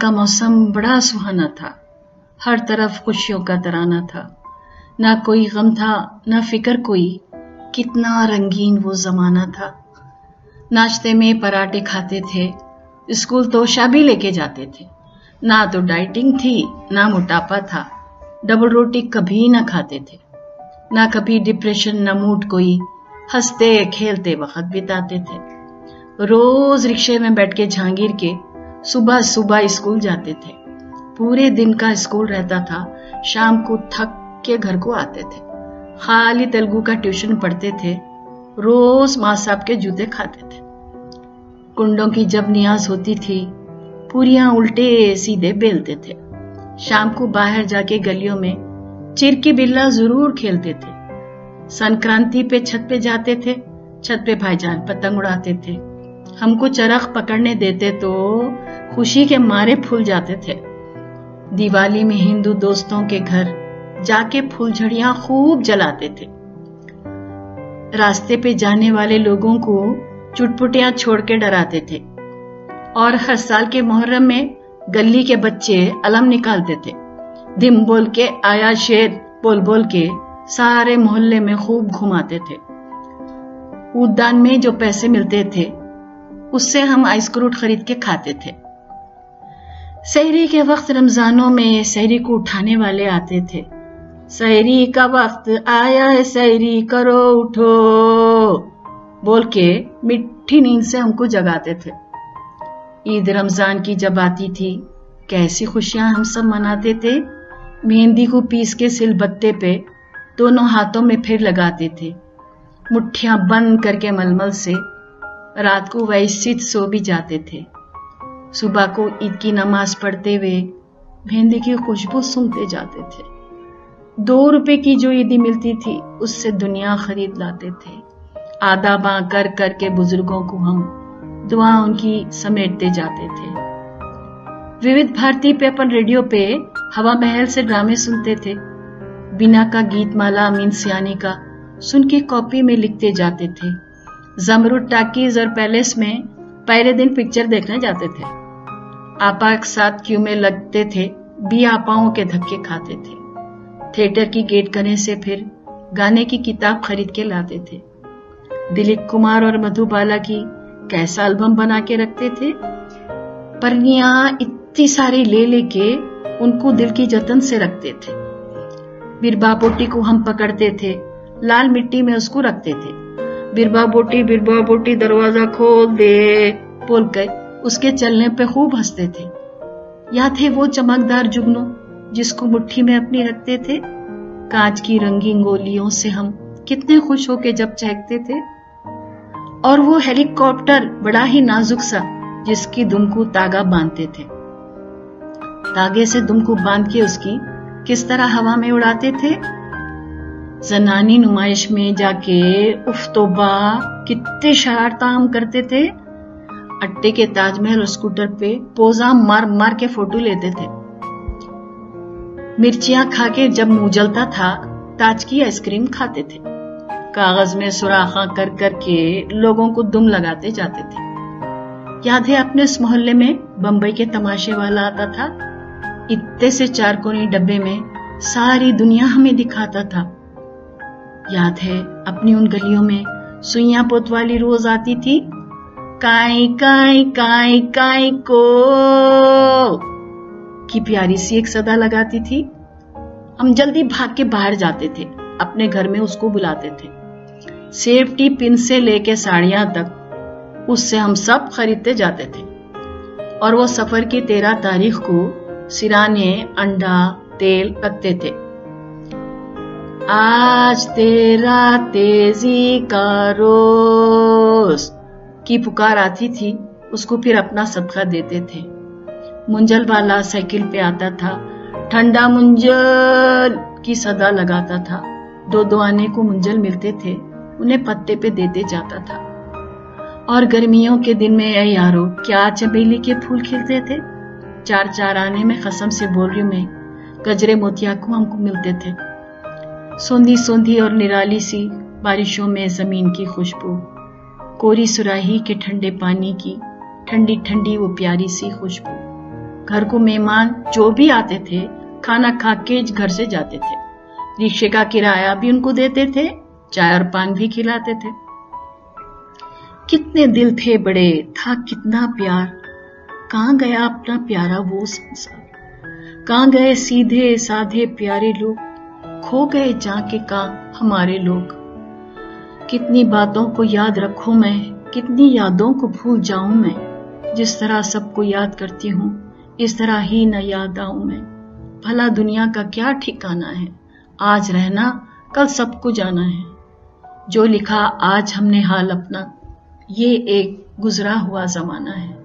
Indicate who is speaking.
Speaker 1: का मौसम बड़ा सुहाना था। हर तरफ खुशियों का तराना था। ना कोई गम था, ना फिक्र कोई। कितना रंगीन वो जमाना था। नाश्ते में पराठे खाते थे, स्कूल तोशा भी लेके जाते थे। ना तो डाइटिंग थी, ना मोटापा था। डबल रोटी कभी ना खाते थे। ना कभी डिप्रेशन, ना मूड कोई। हंसते खेलते वक्त बिताते थे। रोज रिक्शे में बैठ के जहांगीर के सुबह सुबह स्कूल जाते थे। पूरे दिन का स्कूल रहता था। शाम को थक के घर को आते थे। खाली तेलुगु का ट्यूशन पढ़ते थे। रोज माँ साहब के जूते खाते थे। कुंडों की जब नियाज होती थी, पूरियां उल्टे सीधे बेलते थे। शाम को बाहर जाके गलियों में चिर की बिल्ला जरूर खेलते थे। संक्रांति पे छत पे जाते थे। छत पे भाईजान पतंग उड़ाते थे। हमको चरख पकड़ने देते तो खुशी के मारे फूल जाते थे। दिवाली में हिंदू दोस्तों के घर जाके फुलझड़ियां खूब जलाते थे। रास्ते पे जाने वाले लोगों को चुटपुटियां छोड़ के डराते थे। और हर साल के मुहर्रम में गली के बच्चे अलम निकालते थे। दिम बोल के आया शेर बोल बोल के सारे मोहल्ले में खूब घुमाते थे। उद्यान में जो पैसे मिलते थे उससे हम आइसक्रूट खरीद के खाते थे। सहरी के वक्त रमजानों में सहरी को उठाने वाले आते थे। सहरी का वक्त आया है, सहरी करो उठो बोल के मिठी नींद से हमको जगाते थे। ईद रमजान की जब आती थी, कैसी खुशियां हम सब मनाते थे। मेहंदी को पीस के सिलबत्ते पे दोनों हाथों में फिर लगाते थे। मुट्ठियां बंद करके मलमल से रात को वैसे सो भी जाते थे। सुबह को ईद की नमाज पढ़ते हुए मेहंदी की खुशबू सूंघते जाते थे। 2 रुपए की जो ईदी मिलती थी उससे दुनिया खरीद लाते थे। आधा बां कर करके बुजुर्गों को हम दुआ उनकी समेटते जाते थे। विविध भारती पे अपन रेडियो पे हवा महल से ड्रामे सुनते थे। बिना का गीत माला अमीन सियानी का सुन के कॉपी में लिखते जाते थे। जमरूद टाकीज और पैलेस में पहले दिन पिक्चर देखने जाते थे। आपा एक साथ क्यू में लगते थे। बी आपाओं के धक्के खाते थे। थिएटर की गेट करने से फिर गाने की किताब खरीद के लाते थे। दिलीप कुमार और मधुबाला की कैसा एल्बम बना के रखते थे। परनियां इतनी सारी ले लेके उनको दिल की जतन से रखते थे। बिरबा बोटी को हम पकड़ते थे, लाल मिट्टी में उसको रखते थे। बिरबा बोटी दरवाजा खोल दे बोल कर उसके चलने पे खूब हंसते थे। या थे वो चमकदार जुगनू जिसको मुट्ठी में अपनी रखते थे। कांच की रंगीन गोलियों से हम कितने खुश होके जब चहकते थे। और वो हेलीकॉप्टर बड़ा ही नाजुक सा जिसकी दुम को तागा बांधते थे। तागे से दुम को बांध के उसकी किस तरह हवा में उड़ाते थे। जनानी नुमाइश में जाके उफ तोबा कितने शरारता हम करते थे। अट्टे के ताजमहल और स्कूटर पे पोजा मार मार के फोटो लेते थे। मिर्चियां खा के जब मुंह जलता था ताज की आइसक्रीम खाते थे। कागज में सुराखा कर कर के लोगों को दुम लगाते जाते थे। याद है अपने उस मोहल्ले में बंबई के तमाशे वाला आता था। इतने से 4 कोनी डब्बे में सारी दुनिया हमें दिखाता था। याद है अपनी उन गलियों में सुइयां पोत वाली रोज आती थी। काई काई काई काई को की प्यारी सी एक सदा लगाती थी। हम जल्दी भाग के बाहर जाते थे। अपने घर में उसको बुलाते थे। सेफ्टी पिन से लेके साड़ियां तक उससे हम सब खरीदते जाते थे। और वो सफर की 13 तारीख को सिराने अंडा तेल रखते थे। आज तेरा तेजी का रोज की पुकार आती थी। उसको फिर अपना सदका देते थे। मुंजल वाला साइकिल पे आता था। ठंडा मुंजल की सदा लगाता था। 2 आने को मुंजल मिलते थे, उन्हें पत्ते पे देते जाता था। और गर्मियों के दिन में ऐ यारो क्या चमेली के फूल खिलते थे। 4 आने में कसम से बोल रही हूं मैं, गजरे मोतिया को हमको मिलते थे। सोंधी सोंधी और निराली सी बारिशों में जमीन की खुशबू, कोरी सुराही के ठंडे पानी की ठंडी ठंडी वो प्यारी सी खुशबू। घर को मेहमान जो भी आते थे खाना खा के घर से जाते थे। रिक्शे का किराया भी उनको देते थे, चाय और पान भी खिलाते थे। कितने दिल थे बड़े, था कितना प्यार, कहाँ गया अपना प्यारा वो संसार। कहाँ गए सीधे साधे प्यारे लोग, खो गए जाके कहाँ हमारे लोग। कितनी बातों को याद रखूं मैं, कितनी यादों को भूल जाऊं मैं। जिस तरह सबको याद करती हूँ इस तरह ही न याद आऊं मैं। भला दुनिया का क्या ठिकाना है, आज रहना कल सबको जाना है। जो लिखा आज हमने हाल अपना, ये एक गुजरा हुआ जमाना है।